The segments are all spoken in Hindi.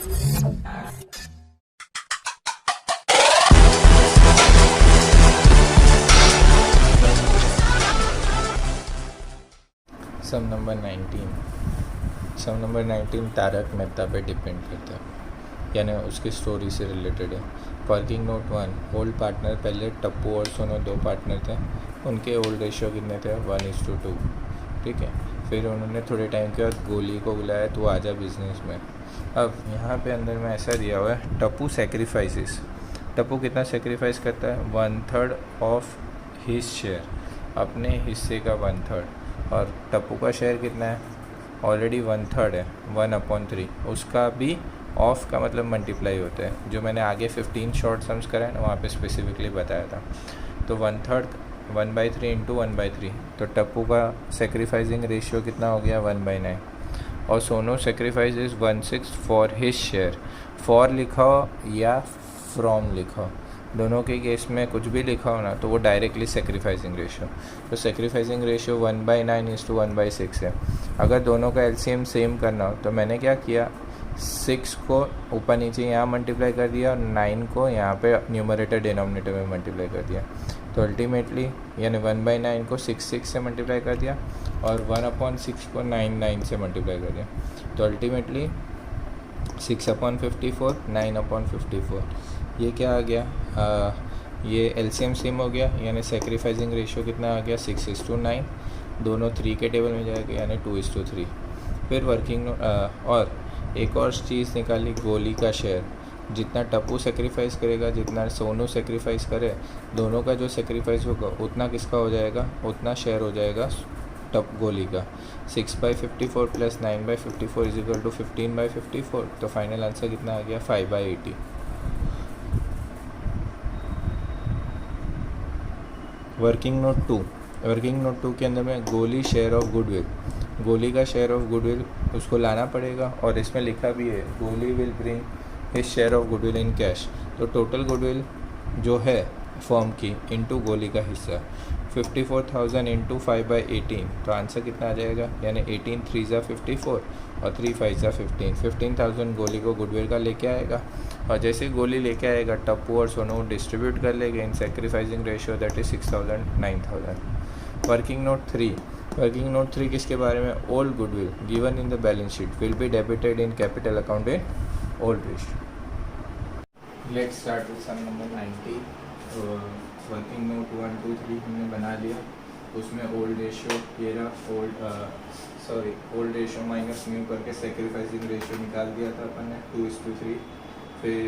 सम नंबर 19 तारक मेहता पे डिपेंड करता है, यानी उसकी स्टोरी से रिलेटेड है। Working note 1, old partner. पहले टप्पू और सोनू 2 पार्टनर थे, उनके ओल्ड रेशियो कितने थे? 1:2। ठीक है। फिर उन्होंने थोड़े टाइम के बाद गोली को बुलाया, तो आजा बिजनेस में। अब यहाँ पे अंदर में ऐसा दिया हुआ है, टप्पू सेक्रीफाइसेस। टप्पू कितना सेक्रीफाइस करता है? 1/3 ऑफ हिज शेयर, अपने हिस्से का 1/3। और टप्पू का शेयर कितना है? ऑलरेडी 1/3 है, 1/3। उसका भी ऑफ का मतलब मल्टीप्लाई होता है, जो मैंने आगे 15 शॉर्ट सम्स कराए ना, वहाँ पे स्पेसिफिकली बताया था। तो 1/3 1/3 इंटू 1/3, तो टप्पू का सेक्रीफाइसिंग रेशियो कितना हो गया? 1/9। और Sonu sacrifice is 1/6 for his share. For लिखा हो या फ्रॉम लिखा हो, दोनों के केस में कुछ भी लिखा हो ना, तो वो डायरेक्टली सेक्रीफाइसिंग रेशियो। तो सेक्रीफाइसिंग रेशियो 1/9:1/6 है। अगर दोनों का एलसीएम सेम करना हो, तो मैंने क्या किया, 6 को ऊपर नीचे यहाँ मल्टीप्लाई कर दिया और 9 को यहाँ पे न्यूमरेटर डिनोमिनेटर में मल्टीप्लाई कर दिया। तो अल्टीमेटली यानी 1/9 को 6 से मल्टीप्लाई कर दिया और 1/6 को 9 से मल्टीप्लाई कर दिया। तो अल्टीमेटली 6/54, 9/54। ये क्या आ गया? ये एलसीएम सेम हो गया, यानी सेक्रीफाइसिंग रेशियो कितना आ गया? 6:9। दोनों 3 के टेबल में जाएगा, यानी 2:3। फिर वर्किंग और एक और चीज़ निकाली, गोली का शेयर। जितना टप्पू सेक्रीफाइस करेगा, जितना सोनू सेक्रीफाइस करे, दोनों का जो सेक्रीफाइस होगा उतना किसका हो जाएगा? उतना शेयर हो जाएगा टप गोली का। 6/54 प्लस 9/54 इज इक्वल टू 15/54। तो फाइनल आंसर कितना आ गया? 5/80। वर्किंग नोट 2 के अंदर में गोली शेयर ऑफ गुडविल। गोली का शेयर ऑफ गुडविल उसको लाना पड़ेगा, और इसमें लिखा भी है गोली will bring his share of goodwill in cash. तो टोटल गुडविल जो है फर्म की इनटू गोली का हिस्सा 54,000 इंटू 5/18। तो आंसर कितना आ जाएगा? यानी 18 3 ज़ा 54 और 3 5 ज़ा 15। 15,000 गोली को गुडविल का लेके आएगा, और जैसे ही गोली लेके आएगा, टप्पू और सोनू डिस्ट्रीब्यूट कर लेंगे in sacrificing ratio, that is 6,000 9,000। Working note 3 किसके बारे में? Old goodwill given in the balance sheet will be debited in capital account in old ratio. Let's start with some number 90। Working note 1 2 3 हमने बना लिया। उसमें ओल्ड रेशियो ये रहा, ओल्ड रेशियो माइनस न्यू करके सेक्रीफाइसिंग रेशियो निकाल दिया था अपन ने 2:3। फिर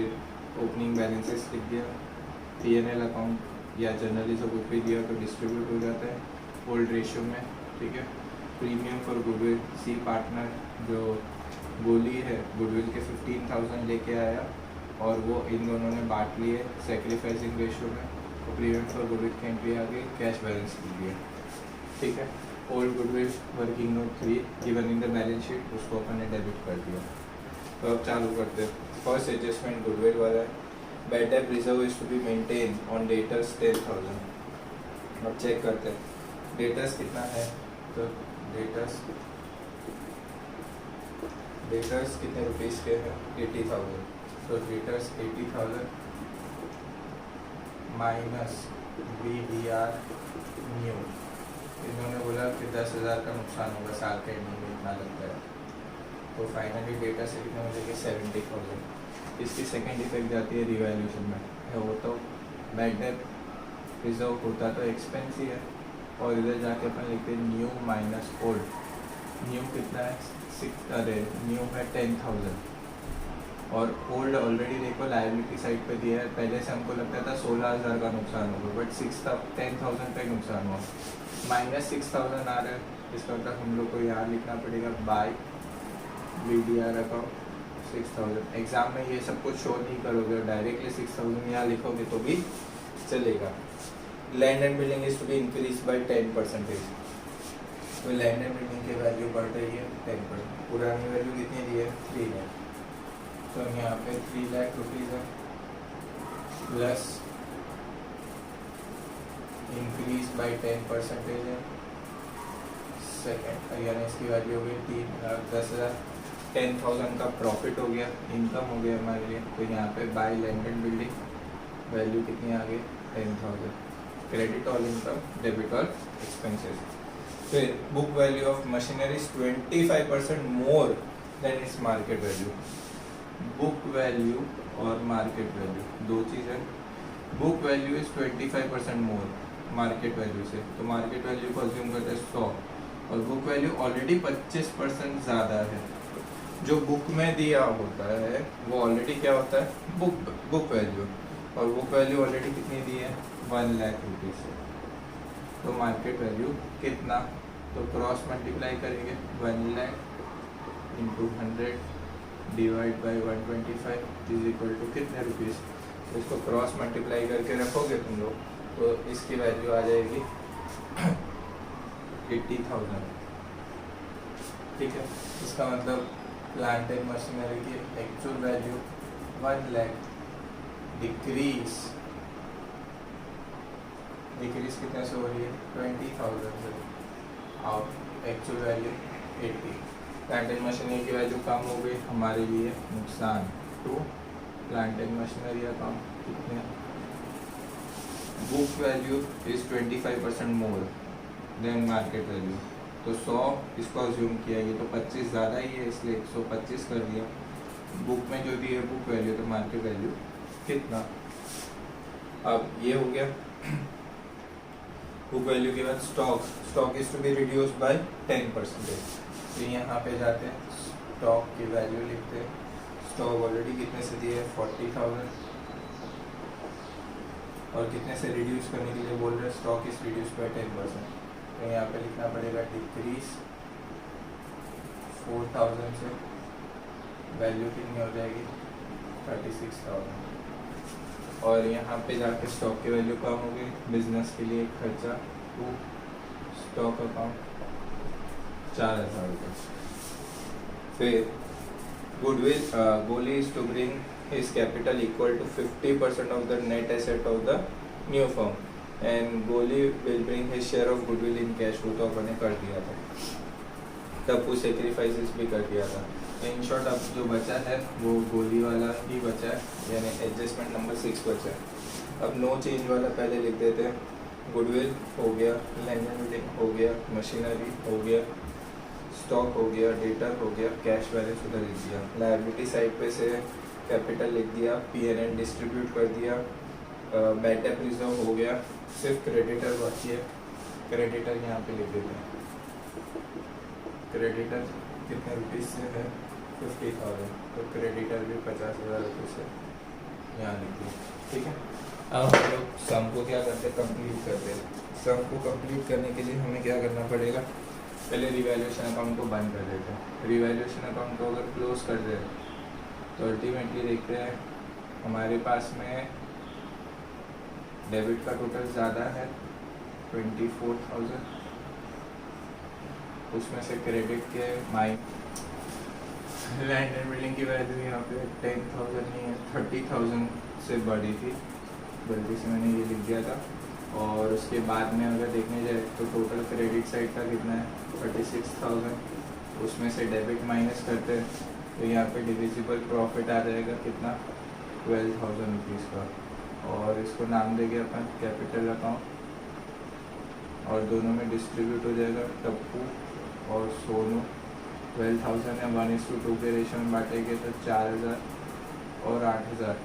ओपनिंग बैलेंसेस लिख दिया। P&L अकाउंट या जनरली जो कुछ भी दिया तो डिस्ट्रीब्यूट हो जाता है ओल्ड रेशियो में। ठीक है। Premium for goodwill, C partner जो गोली है गुडविल के 15,000 लेके आया, और वो इन दोनों ने बांट लिए सेक्रीफाइसिंग रेशियो में। तो प्रीमियम फॉर गुडविल की एंट्री आ गई, कैश बैलेंस लिख दिया। ठीक है। Old goodwill working note 3 given in the balance sheet, उसको अपन ने डेबिट कर दिया। तो अब चालू करते हैं। फर्स्ट एडजस्टमेंट गुडविल वाला है। Bad debt reserve is to be maintain on debtors 10,000। अब चेक करते हैं डेटर्स कितना है। तो डेटर्स कितने रुपीज़ के हैं? 80,000। तो डेटर्स 80,000 माइनस BDR न्यू। इन्होंने बोला कि 10,000 का नुकसान होगा साल के एंड में, इतना लगता है। तो फाइनली डेटा से कितना हो जाएगा? 70,000। इसकी सेकेंड इफेक्ट जाती है रिवैल्यूशन में। वो तो बैड डेट रिजर्व होता तो एक्सपेंस ही है, और इधर जाके अपन लिखते हैं न्यू माइनस ओल्ड। न्यू कितना है? न्यू है 10,000, और ओल्ड ऑलरेडी देखो लायबिलिटी साइड पे दिया है। पहले से हमको लगता था 16,000 का नुकसान होगा, बट 10,000 का ही नुकसान हुआ। -6,000 आ रहा है, इसका मतलब हम लोग को यहाँ लिखना पड़ेगा बाय BDR अकाउंट 6,000। एग्जाम में ये सब कुछ शो नहीं करोगे, डायरेक्टली 6,000 यहाँ लिखोगे तो भी चलेगा। Land and building is to be increase by 10%। तो लैंड एंड बिल्डिंग की वैल्यू बढ़ रही है 10%। पुरानी वैल्यू कितनी दी है? 3 लाख। तो यहाँ पे 3 लाख रुपीज़ है, प्लस इंक्रीज बाय 10% है। सेकेंड यानी इसकी वैल्यू हो गई 3,10,000। 10,000 का प्रॉफिट हो गया, इनकम हो गया हमारे लिए। तो यहाँ पे by land and building value कितनी आ गई 10,000, credit all income, debit all expenses. फिर book value of machinery is 25% more than its market value. Book value और मार्केट वैल्यू दो चीज़ है। Book value is 25% more market value से, तो मार्केट वैल्यू को अज्यूम करते हैं 100, और बुक वैल्यू ऑलरेडी 25% ज़्यादा है। जो बुक में दिया होता है वो ऑलरेडी क्या होता है, बुक वैल्यू, और बुक वैल्यू ऑलरेडी कितनी दी है 1 लाख रुपीज़। तो मार्केट वैल्यू कितना, तो क्रॉस मल्टीप्लाई करेंगे 1 lakh into 100 divide by 125 is equal to कितने रुपीज़। तो इसको क्रॉस मल्टीप्लाई करके रखोगे तुम लोग तो इसकी वैल्यू आ जाएगी 80,000। ठीक है, इसका मतलब प्लांट एंड मशीनरी की एक्चुअल वैल्यू 1 लाख डिक्रीज कितने से हो रही है 20,000 से, और actual value 80। Plant and machinery की वैल्यू कम हो गई, हमारे लिए नुकसान। To plant and machinery account कितने, book value is 25% more than market value, तो 100 इसको अज्यूम किया, ये तो 25 ज़्यादा ही है इसलिए 125 कर दिया। बुक में जो भी है बुक वैल्यू, तो मार्केट वैल्यू कितना। अब ये हो गया बुक वैल्यू के बाद stock is to be reduce by 10%। तो यहाँ पे जाते हैं स्टॉक की वैल्यू लिखते हैं। स्टॉक ऑलरेडी कितने से दिए 40,000, और कितने से रिड्यूस करने के लिए बोल रहे हैं, स्टॉक इज रिड्यूस बाय 10%। तो यहाँ पे लिखना पड़ेगा डिक्रीज 4,000 से, वैल्यू कितनी हो जाएगी 36,000। और यहाँ पे जाके स्टॉक की वैल्यू कम हो गई, बिजनेस के लिए खर्चा टू स्टॉक अकाउंट 4,000 रुपये। फिर गुडविल गोल is to bring his capital equal to 50% of the net asset of the new firm and गोली will bring his share of goodwill in cash. वो तो अपन ने कर दिया था, तब वो सेक्रीफाइसेस भी कर दिया था। इन शॉर्ट अब जो बचा है वो गोली वाला ही बचा है, यानी एडजस्टमेंट नंबर 6 बचा है। अब नो चेंज वाला पहले लिख देते हैं। गुडविल हो गया, लैंड एंड बिल्डिंग हो गया, मशीनरी हो गया, स्टॉक हो गया, डेटर हो गया, कैश बैलेंस उधर लिख दिया। लायबिलिटी साइड पे से कैपिटल लिख दिया, P&L डिस्ट्रीब्यूट कर दिया, बैड डेट रिजर्व हो गया, सिर्फ क्रेडिटर बाकी है। क्रेडिटर यहाँ पे लिख देते हैं। क्रेडिटर कितने रुपीज़ से है 50,000, तो क्रेडिटर भी 50,000 रुपये से यहाँ लिख दिया। ठीक है, अब हम लोग सम को क्या करते हैं, कंप्लीट करते हैं। सम को कंप्लीट करने के लिए हमें क्या करना पड़ेगा, पहले रिवैल्यूएशन अकाउंट को बंद कर देते हैं। रिवैल्यूएशन अकाउंट को अगर क्लोज कर दे तो अल्टीमेटली देखते हैं हमारे पास में डेबिट का टोटल ज़्यादा है 24,000, उसमें से क्रेडिट के लैंड एंड बिल्डिंग की वैल्यू यहाँ पे 10,000 नहीं है 30,000 से बढ़ी थी, गलती से मैंने ये लिख दिया था। और उसके बाद में अगर देखने जाए तो टोटल क्रेडिट साइड का कितना है 36,000, उसमें से डेबिट माइनस करते हैं तो यहाँ पे डिविजिबल प्रॉफिट आ जाएगा कितना 12,000 रुपीज़ का, और इसको नाम देंगे अपन कैपिटल अकाउंट, और दोनों में डिस्ट्रीब्यूट हो जाएगा टप्पू और सोनू। 12,000 है 1:2 के रेशो में बांटेंगे तो 4,000 और 8,000,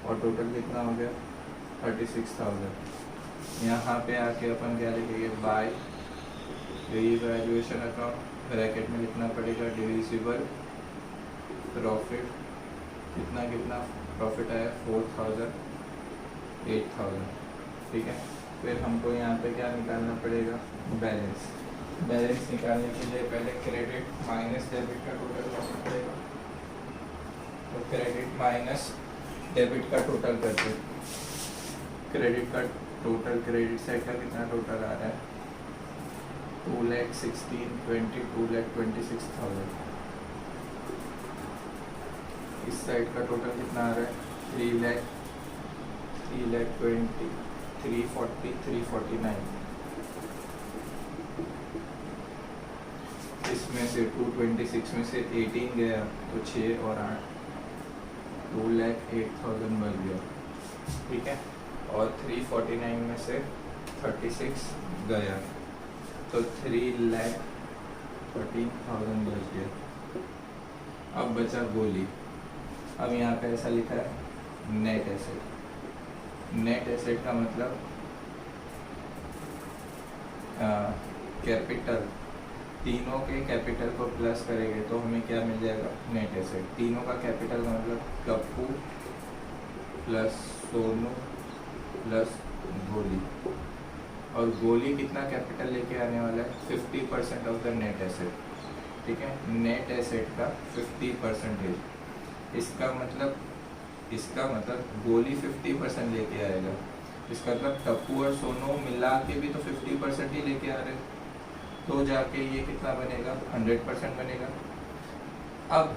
और टोटल कितना हो गया 36,000। यहाँ पे आके अपन क्या लिखेंगे बाय रिवैल्यूएशन अकाउंट, ब्रैकेट में लिखना पड़ेगा डिविजिबल प्रॉफिट, कितना कितना प्रॉफिट आया 4,000 8,000। ठीक है, फिर हमको यहाँ पे क्या निकालना पड़ेगा बैलेंस। बैलेंस निकालने के लिए पहले क्रेडिट माइनस डेबिट का टोटल करना पड़ेगा, तो क्रेडिट माइनस डेबिट का टोटल करते, क्रेडिट का टोटल क्रेडिट साइड का कितना टोटल आ रहा है 2,16,20 2,26,000। इस साइड का टोटल कितना आ रहा है 3,20 340 349। इस इसमें से 226 में से 18 गया तो 6 और 8 2,08,000 बच गया, ठीक है। और 349 में से 36 गया तो 3,13,000 बच गया। अब बचा गोली। अब यहाँ पे ऐसा लिखा है नेट एसेट। नेट एसेट का मतलब कैपिटल, तीनों के कैपिटल को प्लस करेंगे तो हमें क्या मिल जाएगा, नेट एसेट। तीनों का कैपिटल का मतलब टप्पू प्लस सोनू प्लस गोली। और गोली कितना कैपिटल लेके आने वाला है, 50% ऑफ द नेट एसेट, ठीक है। नेट एसेट का 50%। इसका मतलब गोली 50% लेके आएगा। इसका मतलब टप्पू और सोनू मिला के भी तो 50% ही लेके आ रहे, तो जाके ये कितना बनेगा, 100% बनेगा। अब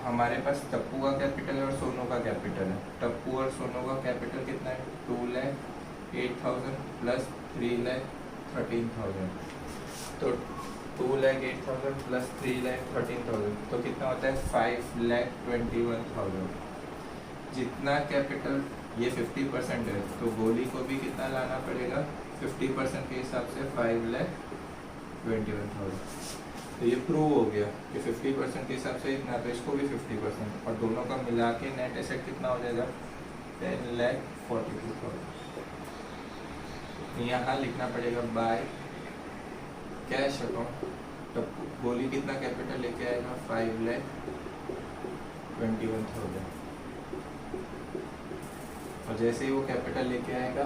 हमारे पास टप्पू का कैपिटल और सोनू का कैपिटल है। टप्पू और सोनू का कैपिटल कितना है, 2,08,000 प्लस 3,13,000। तो 2,08,000 प्लस 3,13,000 तो कितना होता है, 5,21,000। जितना कैपिटल ये 50% है तो गोली को भी कितना लाना पड़ेगा, 50% के हिसाब से 5,21,000। तो ये प्रूव हो गया कि 50% के हिसाब से इतना, तो इसको भी 50% और दोनों का मिला के नेट एसेट कितना हो जाएगा, 10,42,000। यहाँ लिखना पड़ेगा बाय कैश अकाउंट। तो गोली कितना कैपिटल लेके आएगा, 5,21,000। और जैसे ही वो कैपिटल लेके आएगा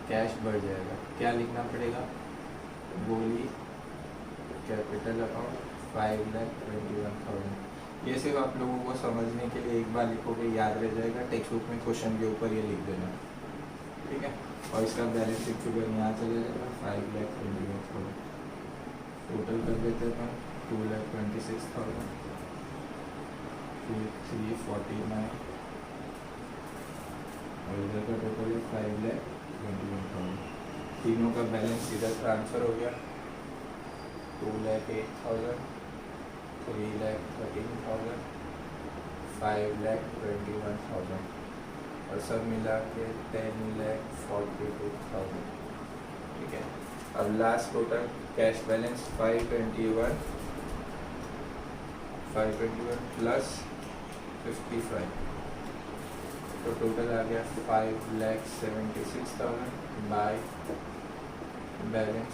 कैश बढ़ जाएगा। क्या लिखना पड़ेगा, गोली कैपिटल अकाउंट 5,21,000। ये सिर्फ आप लोगों को समझने के लिए एक बार लिखोगे, याद रह जाएगा। टेक्स्ट बुक में क्वेश्चन के ऊपर ये लिख देना, ठीक है। और इसका बैलेंस शीट फिगर यहाँ चले जाएगा, 5,21,000। टोटल कर देते हैं 2,26,000 349 और इधर का टोटल है 5,21,000। तीनों का बैलेंस सीधा ट्रांसफ़र हो गया, 2,08,000 3,13,000 5,21,000 और सब मिला के 10,42,000, ठीक है। अब last total cash balance 521 plus 55 तो टोटल आ गया 5,76,000 by balance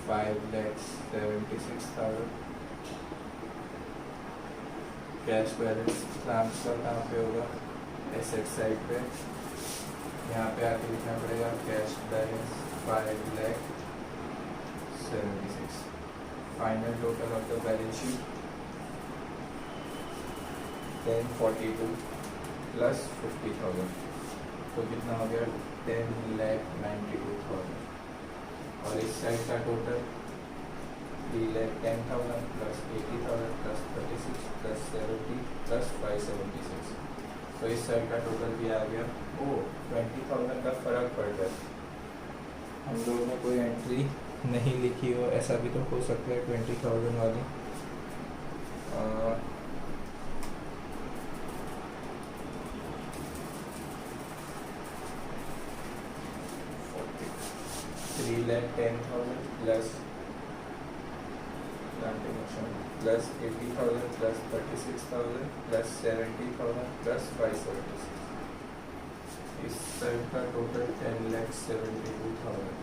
5,76,000। Cash balance transfer कहाँ पे होगा, एसेट साइड पे। यहाँ पे आके लिखना पड़ेगा cash balance 5,76,000। Final total of the balance sheet 1042 plus 50,000 तो कितना हो गया, 10,92,000। और इस साइड का total 3,10,000 plus 80,000 plus 36 plus 70 plus 576। तो इस साइड का टोटल भी आ गया, 20,000 का फ़र्क पड़ गया। हम लोगों ने कोई एंट्री नहीं लिखी हो, ऐसा भी तो हो सकता है 20,000 वाली। 3,10,000 plus plus 80,000 plus 36,000 plus 70,000 plus 576। इस साइड का टोटल 10,72,000।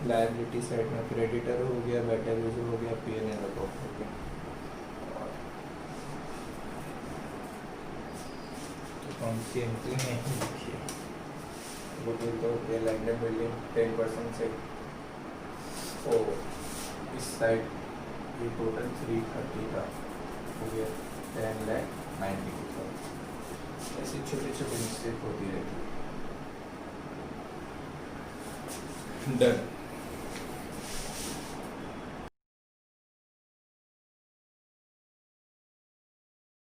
लायबिलिटी साइड में क्रेडिटर हो गया, बेटर यूज हो गया, P&L अकाउंट हो गया। तो कौन सी एंट्री नहीं लिखी है, वो तो ये लैंडर बिल्डिंग 10% से। ओ इस साइड ये टोटल 330 था, हो गया 10,92,000। ऐसी छोटी छोटी मिस्टेक होती रहती है। डन।